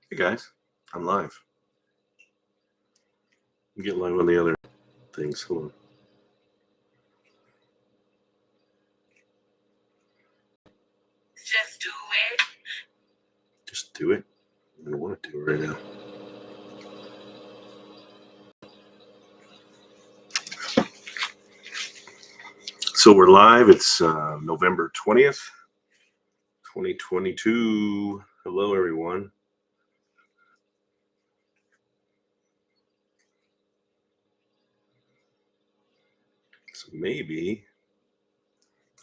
Hey guys, I'm live. I'm getting live on the other things. Hold on. Just do it. Just do it. I don't want to do it right now. So we're live. It's November 20th, 2022. Hello, everyone. So maybe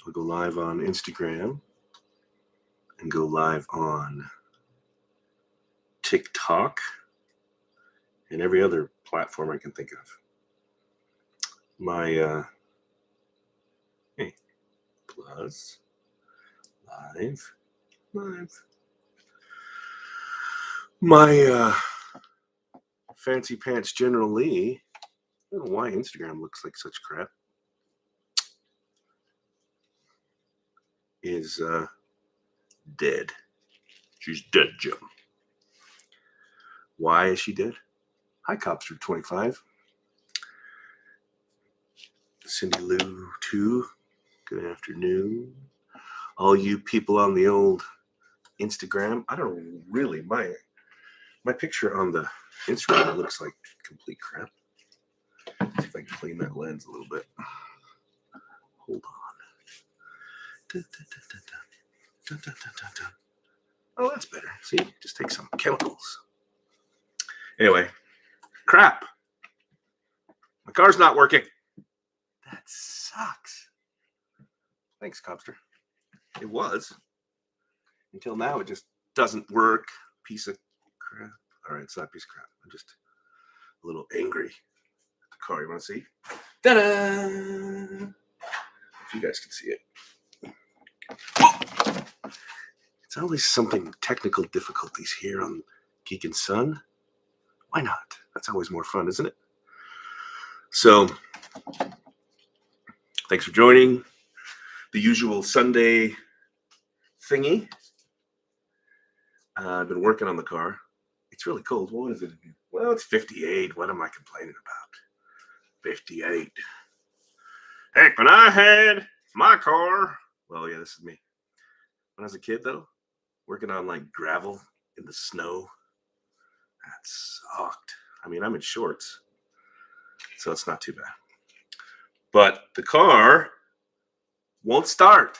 I'll go live on Instagram and go live on TikTok and every other platform I can think of. My plus live. My fancy pants generallee. I don't know why Instagram looks like such crap. Is dead. She's dead, Jim. Why is she dead? Hi, Copster 25. Cindy Lou 2. Good afternoon. All you people on the old Instagram. I don't really. My picture on the Instagram looks like complete crap. Let's see if I can clean that lens a little bit. Hold on. Oh, that's better. See, just take some chemicals. Anyway, crap. My car's not working. That sucks. Thanks, Copster. It was. Until now, it just doesn't work. Piece of crap. All right, it's not a piece of crap. I'm just a little angry at the car. You want to see? Ta-da! If you guys can see it. Oh! It's always something technical difficulties here on Geek and Son. Why not? That's always more fun, isn't it? So, thanks for joining the usual Sunday thingy. I've been working on the car. It's really cold. What is it? Well, it's 58. What am I complaining about? 58. Heck, when I had my car. Well, yeah, this is me. When I was a kid, though, working on like gravel in the snow. That sucked. I mean, I'm in shorts, so it's not too bad. But the car won't start.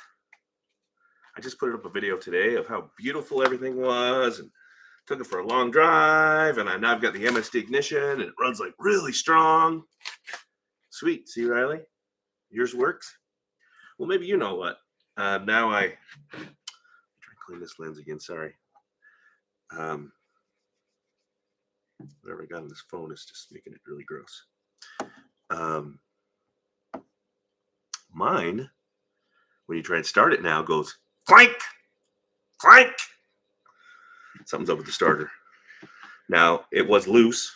I just put up a video today of how beautiful everything was and took it for a long drive. And now I've got the MSD ignition and it runs like really strong. Sweet. See, Riley? Yours works? Well, maybe you know what. Now I'm trying to clean this lens again. Sorry. Whatever I got on this phone is just making it really gross. Mine, when you try and start it now, goes clank, clank. Something's up with the starter. Now, it was loose,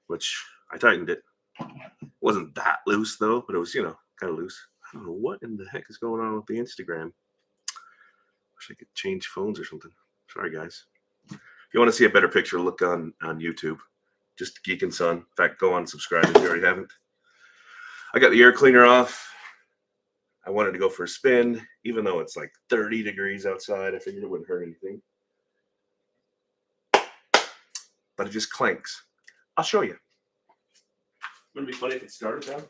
which I tightened it. It wasn't that loose, though, but it was, kind of loose. I don't know what in the heck is going on with the Instagram. Wish I could change phones or something. Sorry, guys. If you want to see a better picture, look on YouTube. Just Geek and Son. In fact, go on and subscribe if you already haven't. I got the air cleaner off. I wanted to go for a spin, even though it's like 30 degrees outside. I figured it wouldn't hurt anything. But it just clanks. I'll show you. Wouldn't it be funny if it started now?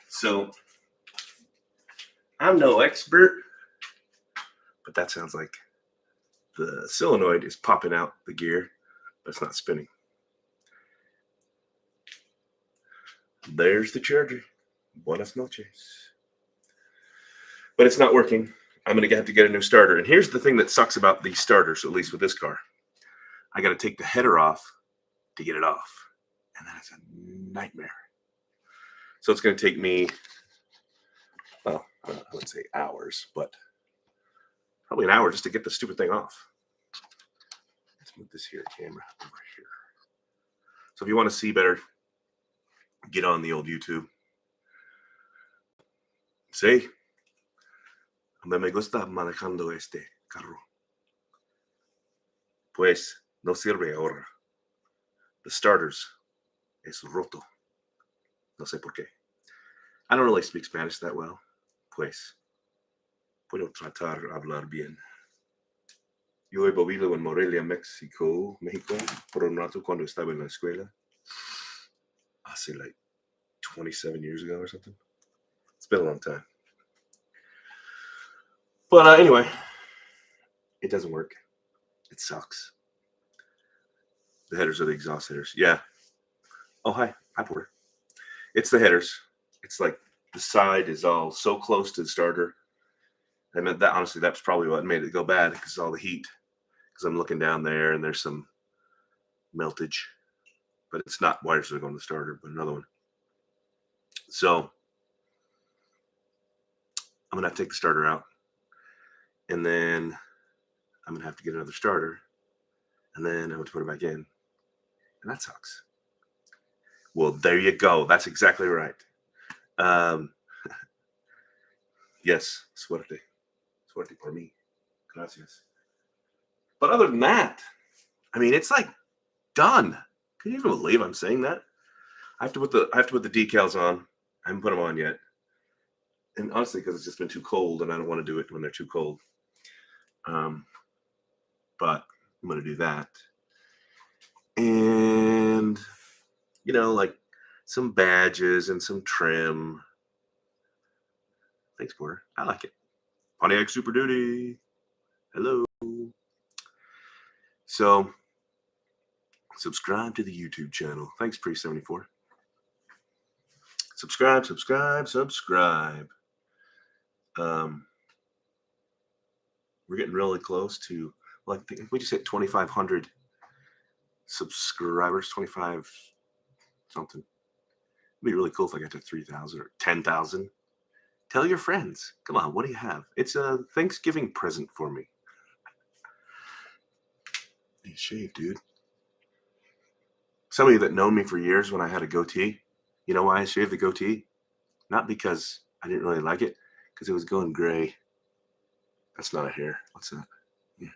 So, I'm no expert, but that sounds like the solenoid is popping out the gear, but it's not spinning. There's the charger. Buenas noches. But it's not working. I'm going to have to get a new starter. And here's the thing that sucks about these starters, at least with this car. I got to take the header off to get it off. And that is a nightmare. So it's going to take me, well, I would say hours, but probably an hour just to get the stupid thing off. Let's move this camera over here. So if you want to see better, get on the old YouTube. Sí. A mí me gusta manejando este carro. Pues no sirve ahora. The starters es roto. No sé por qué. I don't really speak Spanish that well. Pues puedo tratar de hablar bien. Yo he vivido en Morelia, México, por un rato cuando estaba en la escuela. Hace like 27 years ago or something. It's been a long time. But anyway, it doesn't work. It sucks. The headers are the exhaust headers. Yeah. Oh, hi. Hi, Porter. It's the headers. It's like the side is all so close to the starter. I mean, that honestly, that's probably what made it go bad, because all the heat. Because I'm looking down there and there's some meltage. But it's not wires that are going to the starter, but another one. So I'm going to have to take the starter out. And then I'm going to have to get another starter. And then I have to put it back in. And that sucks. Well, there you go. That's exactly right. Yes, suerte. Suerte por mí. Gracias. But other than that, I mean, it's like done. Can you even believe I'm saying that? I have to put the decals on. I haven't put them on yet. And honestly, because it's just been too cold, and I don't want to do it when they're too cold. But I'm going to do that. And, you know, like some badges and some trim. Thanks, Porter. I like it. Pontiac Super Duty. Hello. So, subscribe to the YouTube channel. Thanks, Pre74. Subscribe. We're getting really close to, well, I think we just hit 2,500 subscribers, 25 something. It'd be really cool if I got to 3,000 or 10,000. Tell your friends. Come on, what do you have? It's a Thanksgiving present for me. Hey, shave, dude. Some of you that know me for years when I had a goatee, you know why I shaved the goatee? Not because I didn't really like it, because it was going gray. That's not a hair. What's that? Yeah.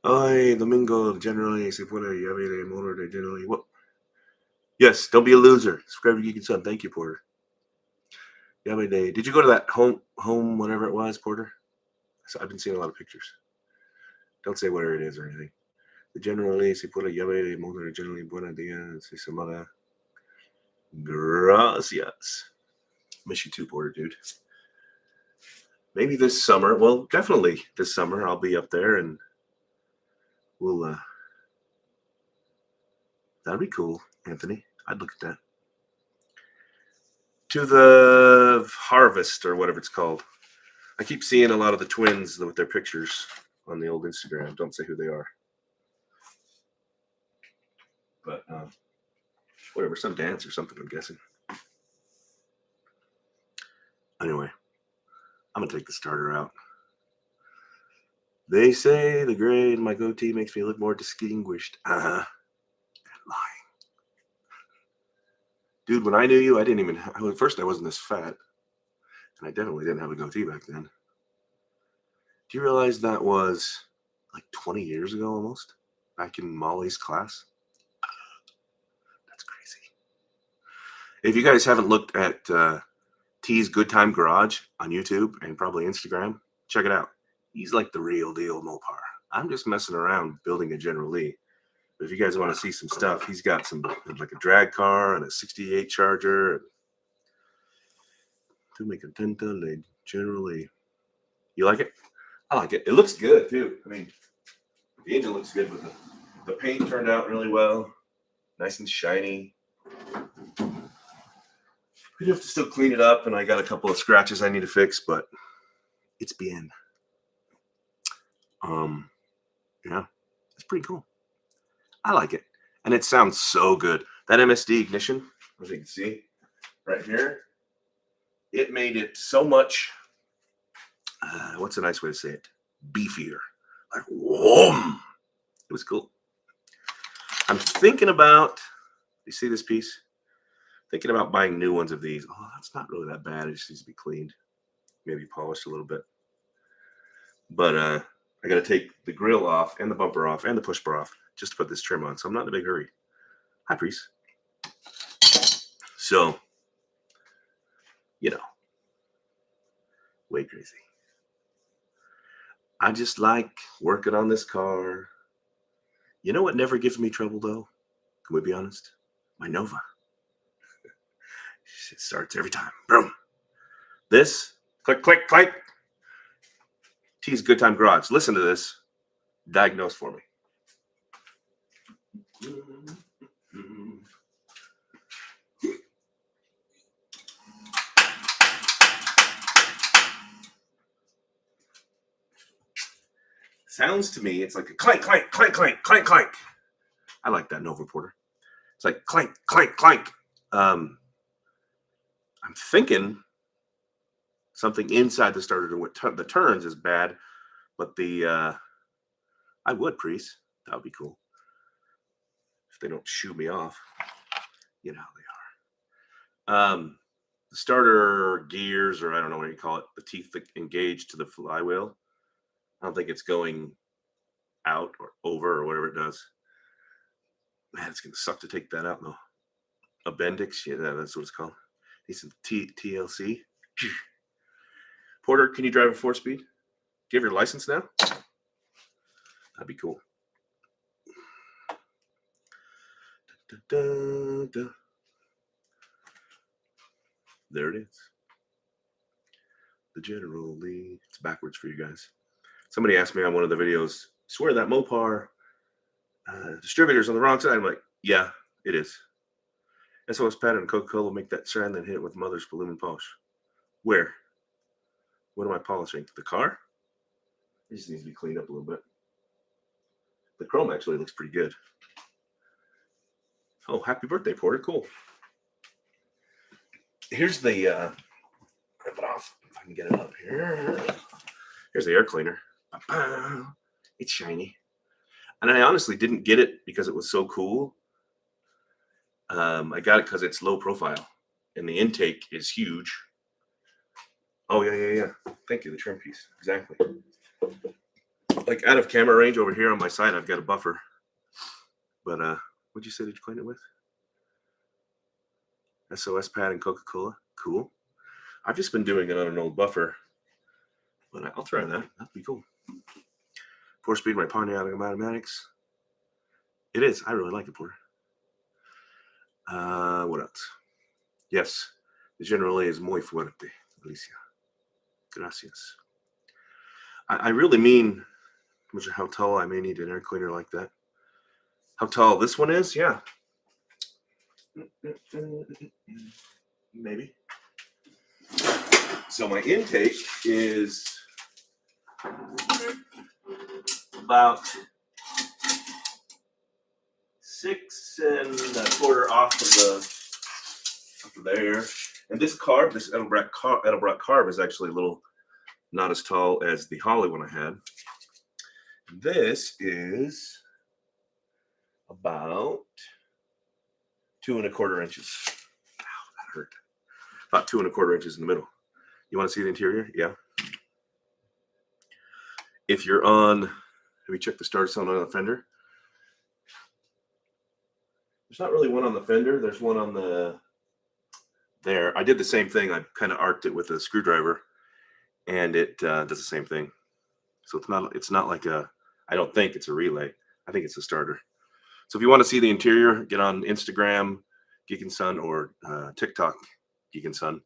Ay, Domingo, generally, se puede llave de motor de generally. What? Yes, don't be a loser. Subscribe to Geek and Son. Thank you, Porter. Llave de. Did you go to that home, whatever it was, Porter? I've been seeing a lot of pictures. Don't say where it is or anything. The generally, se puede llave de motor de generally. Buenos días. Se semana. Gracias. Miss you too, Porter, dude. Maybe this summer, well, definitely this summer, I'll be up there and we'll, that'd be cool, Anthony. I'd look at that. To the harvest or whatever it's called. I keep seeing a lot of the twins with their pictures on the old Instagram. Don't say who they are. But whatever, some dance or something, I'm guessing. Anyway, I'm going to take the starter out. They say the gray in my goatee makes me look more distinguished. Lying. Dude, when I knew you, I didn't even have, at first I wasn't this fat. And I definitely didn't have a goatee back then. Do you realize that was like 20 years ago almost? Back in Molly's class? That's crazy. If you guys haven't looked at T's Good Time Garage on YouTube and probably Instagram, check it out. He's like the real deal mopar. I'm just messing around building a generallee. But if you guys want to see some stuff, he's got some like a drag car and a 68 Charger. To make a generally. You like it? I like it. It looks good too. I mean, the engine looks good, but the paint turned out really well. Nice and shiny. I do have to still clean it up, and I got a couple of scratches I need to fix, but it's bien. Yeah, it's pretty cool. I like it, and it sounds so good. That MSD ignition, as you can see right here, it made it so much. What's a nice way to say it? Beefier. Like, whoa! It was cool. I'm thinking about, you see this piece? Thinking about buying new ones of these. Oh, that's not really that bad. It just needs to be cleaned, maybe polished a little bit. But I got to take the grill off and the bumper off and the push bar off just to put this trim on. So I'm not in a big hurry. Hi, Priest. So, you know, way crazy. I just like working on this car. You know what never gives me trouble, though? Can we be honest? My Nova. It starts every time. Boom. This, click, click, click. T's Good Time Garage. Listen to this. Diagnose for me. Sounds to me, it's like a clank, clank, clank, clank, clank, clank. I like that Nova Porter. It's like clank, clank, clank. I'm thinking something inside the starter the turns is bad, but the I would, Priest. That would be cool. If they don't shoo me off. You know how they are. The starter gears, or I don't know what you call it, the teeth that engage to the flywheel. I don't think it's going out or over or whatever it does. Man, it's going to suck to take that out, though. Appendix, yeah, that's what it's called. Need some TLC. Porter, can you drive a 4-speed? Do you have your license now? That'd be cool. Da, da, da. There it is. The generallee. It's backwards for you guys. Somebody asked me on one of the videos, swear that Mopar distributor's on the wrong side. I'm like, yeah, it is. SOS Pad and Coca-Cola make that shine, then hit it with Mother's Balloon Polish. Where? What am I polishing? The car? It just needs to be cleaned up a little bit. The chrome actually looks pretty good. Oh, happy birthday, Porter. Cool. Here's the, rip it off if I can get it up here. Here's the air cleaner. It's shiny. And I honestly didn't get it because it was so cool. I got it because it's low profile and the intake is huge. Oh, yeah. Thank you, the trim piece. Exactly. Like out of camera range over here on my side, I've got a buffer. But what'd you say did you clean it with? SOS Pad and Coca-Cola. Cool. I've just been doing it on an old buffer. But I'll try that. That'd be cool. 4-speed, my Pontiac automatics. It is. I really like it, Porter. What else? Yes. The generallee is muy fuerte, Alicia. Gracias. I really mean, how tall I may need an air cleaner like that. How tall this one is? Yeah. Maybe. So my intake is about 6 1/4 off of there. And this carb, this Edelbrock carb is actually a little not as tall as the Holly one I had. This is about 2 1/4 inches. Ow, that hurt. About 2 1/4 inches in the middle. You want to see the interior? Yeah. If you're on, have you checked the start zone on the fender? There's not really one on the fender. There's one on the there. I did the same thing. I kind of arced it with a screwdriver, and it does the same thing. So it's not like a, I don't think it's a relay. I think it's a starter. So if you want to see the interior, get on Instagram, Geek and Son, or TikTok, Geek and Son.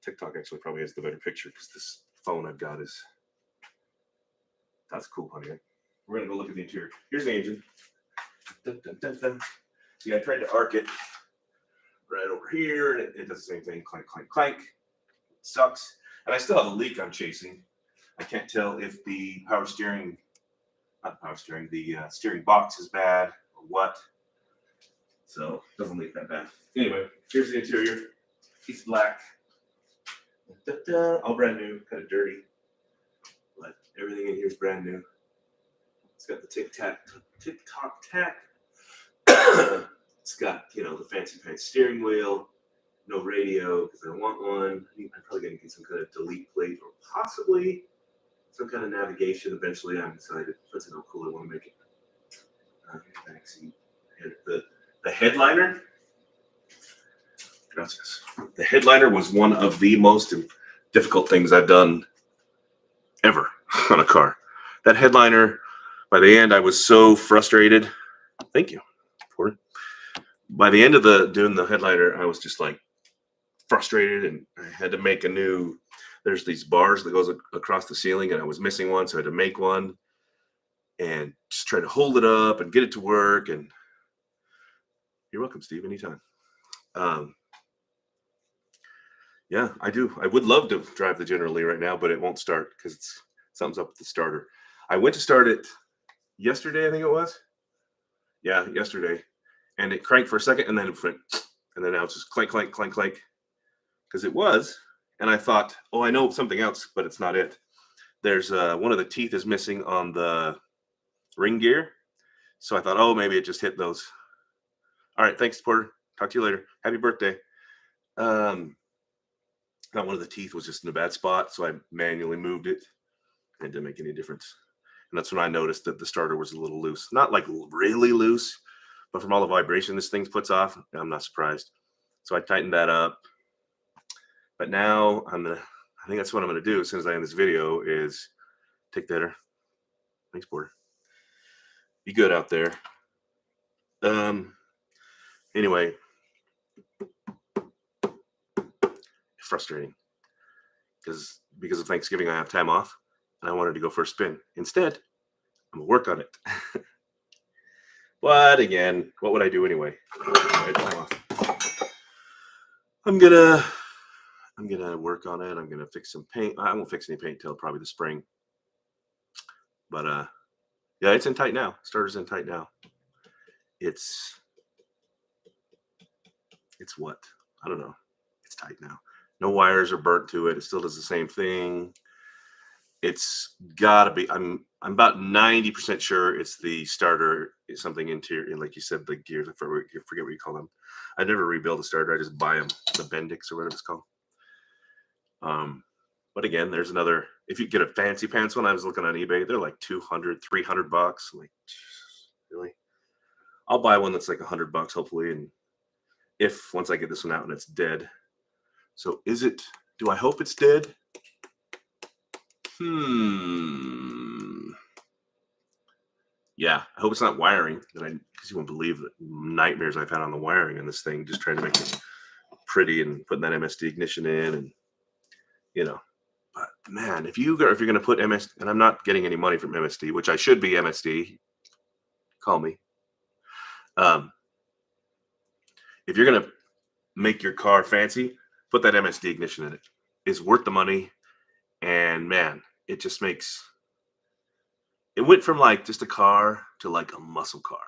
TikTok actually probably has the better picture because this phone I've got is, that's cool, honey. We're gonna go look at the interior. Here's the engine. Dun, dun, dun, dun. See, I tried to arc it right over here, and it does the same thing. Clank, clank, clank. It sucks. And I still have a leak I'm chasing. I can't tell if the steering box is bad or what. So it doesn't leak that bad. Anyway, here's the interior. It's black. All brand new, kind of dirty. But everything in here is brand new. It's got the tick-tock tack It's got, the fancy pants steering wheel, no radio because I don't want one. I'm probably going to get some kind of delete plate or possibly some kind of navigation eventually. I'm decided. Depends on how cool I want to make it. Backseat. The headliner. Gracias. The headliner was one of the most difficult things I've done ever on a car. That headliner, by the end, I was so frustrated. Thank you. By the end of doing the headliner, I was just like frustrated, and I had to make a new. There's these bars that goes across the ceiling, and I was missing one, so I had to make one, and just try to hold it up and get it to work. And you're welcome, Steve. Anytime. Yeah, I do. I would love to drive the generallee right now, but it won't start because something's up with the starter. I went to start it yesterday, I think it was. Yeah, yesterday. And it cranked for a second, and then it went, and then now it's just clank, clank, clank, clank. Because it was. And I thought, oh, I know something else, but it's not it. There's one of the teeth is missing on the ring gear. So I thought, oh, maybe it just hit those. All right, thanks, Porter. Talk to you later. Happy birthday. Not one of the teeth was just in a bad spot, so I manually moved it. It didn't make any difference. And that's when I noticed that the starter was a little loose. Not like really loose, but from all the vibration this thing puts off, I'm not surprised. So I tightened that up. But now I think that's what I'm gonna do as soon as I end this video is take the header. Thanks, Porter. Be good out there. Anyway. Frustrating because of Thanksgiving I have time off and I wanted to go for a spin. Instead, I'm gonna work on it. But again, what would I do anyway? Time off. I'm gonna work on it. I'm gonna fix some paint. I won't fix any paint till probably the spring. But yeah, it's in tight now. Starter's in tight now. It's what? I don't know. It's tight now. No wires are burnt to it. It still does the same thing. It's gotta be. I'm about 90% sure it's the starter. It's something interior, like you said, the gears. I forget what you call them. I never rebuild a starter. I just buy them, the Bendix or whatever it's called. But again, there's another. If you get a fancy pants one, I was looking on eBay. They're like $200, $300. Like, really? I'll buy one that's like $100, hopefully. And if once I get this one out and it's dead. So is it? Do I hope it's dead? Yeah, I hope it's not wiring. Because you won't believe the nightmares I've had on the wiring in this thing. Just trying to make it pretty and putting that MSD ignition in, and But man, if you're gonna put MSD, and I'm not getting any money from MSD, which I should be MSD. Call me. If you're gonna make your car fancy, put that MSD ignition in it. It's worth the money. And man, it just makes it went from like just a car to like a muscle car.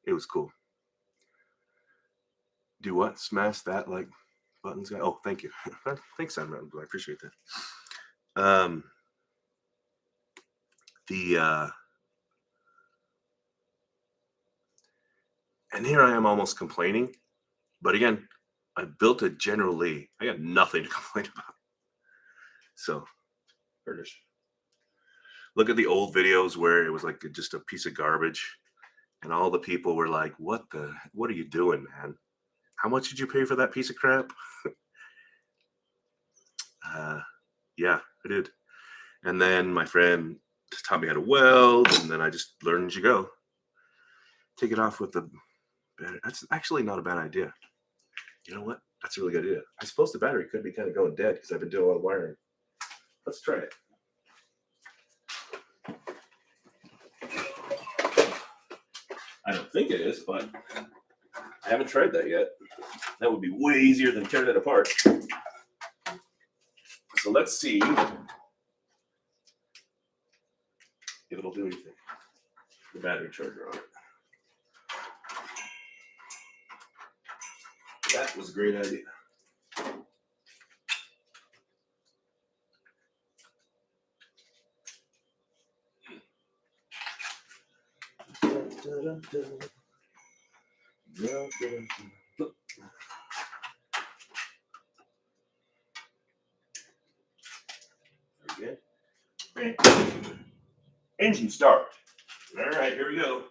It was cool. Do what? Smash that like buttons guy. Oh, thank you. Thanks, Sam. I appreciate that. And here I am almost complaining. But again, I built a generallee. I got nothing to complain about. So, furnish. Look at the old videos where it was like just a piece of garbage, and all the people were like, what are you doing, man? How much did you pay for that piece of crap? Yeah, I did. And then my friend taught me how to weld, and then I just learned as you go. Take it off with the battery. That's actually not a bad idea. You know what? That's a really good idea. I suppose the battery could be kind of going dead because I've been doing a lot of wiring. Let's try it. I don't think it is, but I haven't tried that yet. That would be way easier than tearing it apart. So let's see if it'll do anything. The battery charger on it. That was a great idea. Very good. Engine start. All right, here we go.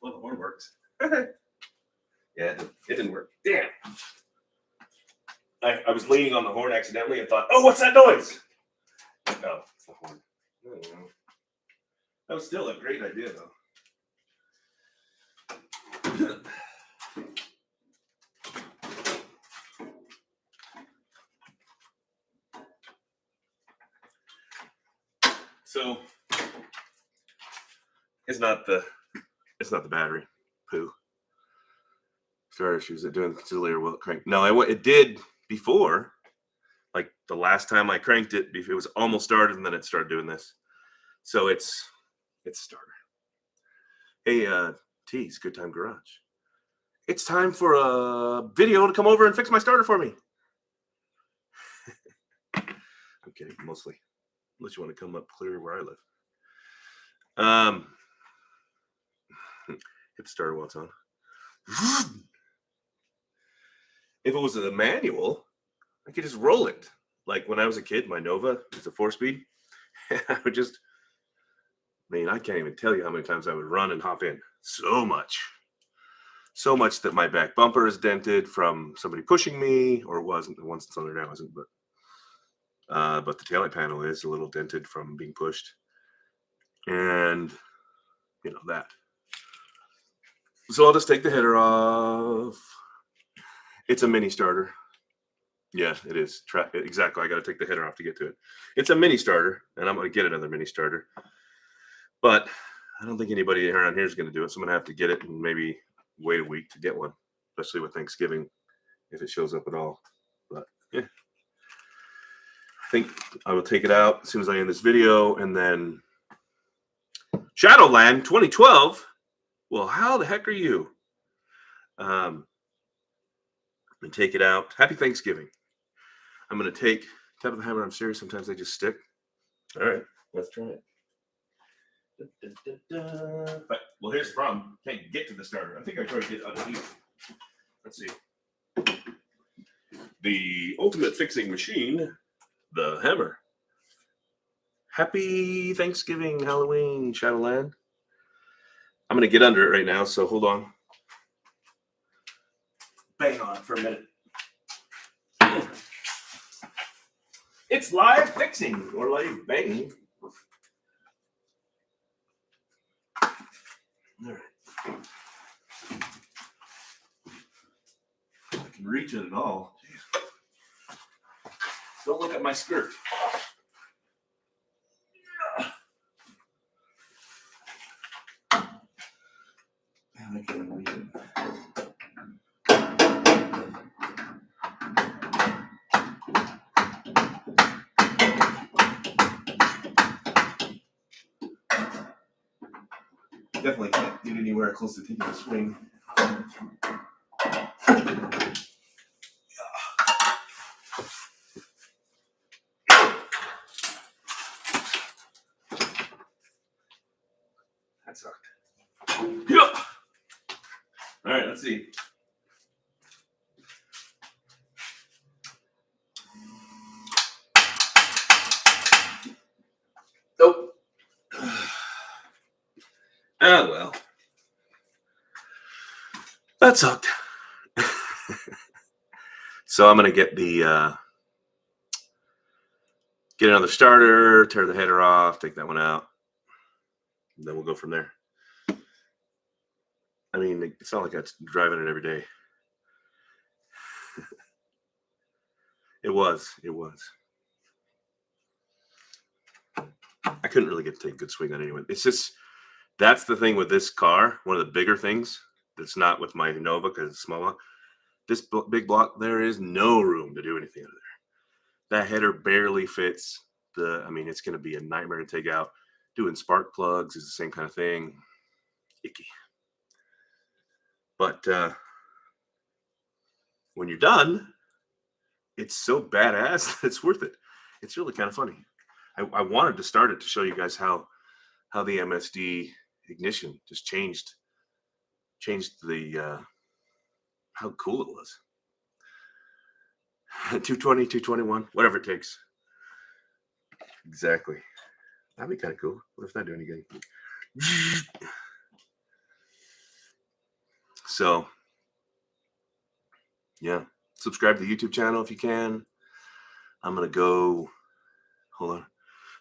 Well, the horn works. Yeah, it didn't work. Damn. I was leaning on the horn accidentally and thought, oh, what's that noise? Oh, it's the horn. That was still a great idea, though. So it's not the battery. Poo. Starter issues. It doing auxiliary will crank. No, it did before. Like the last time I cranked it, it was almost started, and then it started doing this. So it's starter. Hey, T's Good Time Garage. It's time for a video to come over and fix my starter for me. I'm kidding, mostly. Unless you want to come up clear where I live. Hit the starter while it's on. If it was a manual, I could just roll it. Like when I was a kid, my Nova was a 4-speed. I would just, I can't even tell you how many times I would run and hop in. So much that my back bumper is dented from somebody pushing me, or it wasn't. The ones that's on there now isn't, but the taillight panel is a little dented from being pushed, and that. So I'll just take the header off. It's a mini starter. Yeah, it is. Exactly. I got to take the header off to get to it. It's a mini starter, and I'm going to get another mini starter. But I don't think anybody around here is going to do it, so I'm going to have to get it and maybe wait a week to get one, especially with Thanksgiving, if it shows up at all. But yeah, I think I will take it out as soon as I end this video, and then Shadowland 2012. Well, how the heck are you? And take it out. Happy Thanksgiving. I'm going to tap of the hammer. I'm serious. Sometimes they just stick. All right, let's try it. But, well, here's the problem. Can't get to the starter. I think I tried to get underneath. Let's see. The ultimate fixing machine, the hammer. Happy Thanksgiving, Halloween, Shadowland. I'm going to get under it right now, so hold on. Bang on it for a minute. It's live fixing, or live banging. All right. I can reach it at all. Jeez. Don't look at my skirt. Man, I can't reach it. Definitely can't get anywhere close to taking a swing. That sucked. Yeah. All right, let's see. Nope. Ah, well. That sucked. So I'm going to get get another starter, tear the header off, take that one out. And then we'll go from there. I mean, it's not like I'm driving it every day. It was. I couldn't really get to take a good swing on it anyway. It's just, that's the thing with this car. One of the bigger things that's not with my Nova because it's small. This big block, there is no room to do anything out of there. That header barely fits I mean, it's going to be a nightmare to take out. Doing spark plugs is the same kind of thing. Icky. But when you're done, it's so badass that it's worth it. It's really kind of funny. I wanted to start it to show you guys how the MSD ignition just changed the how cool it was. 220, 221, whatever it takes. Exactly. That'd be kind of cool. What if not doing anything? So, yeah. Subscribe to the YouTube channel if you can. I'm going to go, hold on.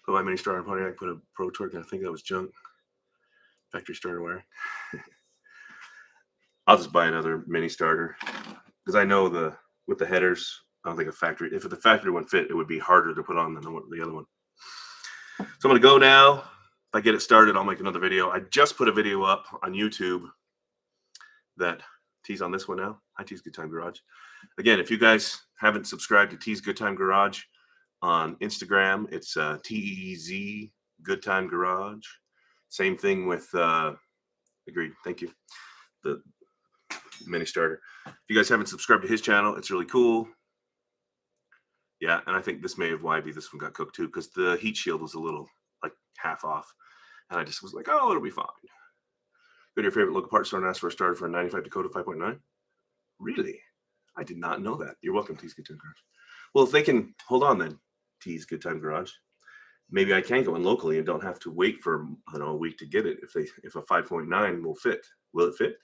Put my mini starter on Pontiac, put a Pro Torque, and I think that was junk. Factory starter wire. I'll just buy another mini starter because I know with the headers, I don't think if the factory one fit, it would be harder to put on than the other one. So I'm going to go now. If I get it started, I'll make another video. I just put a video up on YouTube that T's on this one now. Hi, T's Good Time Garage. Again, if you guys haven't subscribed to T's Good Time Garage on Instagram, it's TEZ Good Time Garage. Same thing with, agreed, thank you, the mini starter. If you guys haven't subscribed to his channel, it's really cool. Yeah, and I think this may have why this one got cooked too, because the heat shield was a little like half off. And I just was like, oh, it'll be fine. Go to your favorite local parts store and ask for a starter for a 95 Dakota 5.9. Really? I did not know that. You're welcome, T's Good Time Garage. Well, if they can hold on then, T's Good Time Garage. Maybe I can go in locally and don't have to wait for a week to get it. If a 5.9 will fit, will it fit?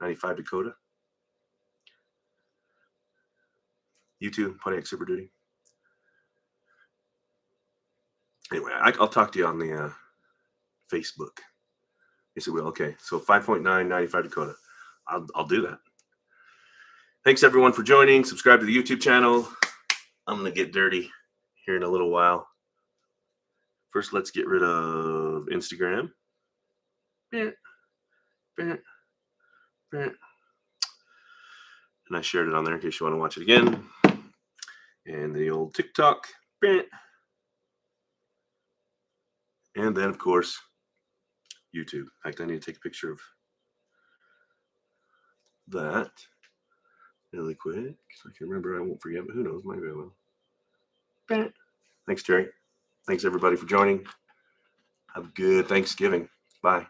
95 Dakota. You too, Pontiac Super Duty. Anyway, I'll talk to you on the Facebook. Yes, it will. Okay, so 5.9, 95 Dakota. I'll do that. Thanks everyone for joining. Subscribe to the YouTube channel. I'm gonna get dirty here in a little while. First, let's get rid of Instagram. And I shared it on there in case you want to watch it again. And the old TikTok. And then, of course, YouTube. In fact, I need to take a picture of that really quick. So I can remember. I won't forget, but who knows? Maybe I will. Thanks, Terry. Thanks, everybody, for joining. Have a good Thanksgiving. Bye.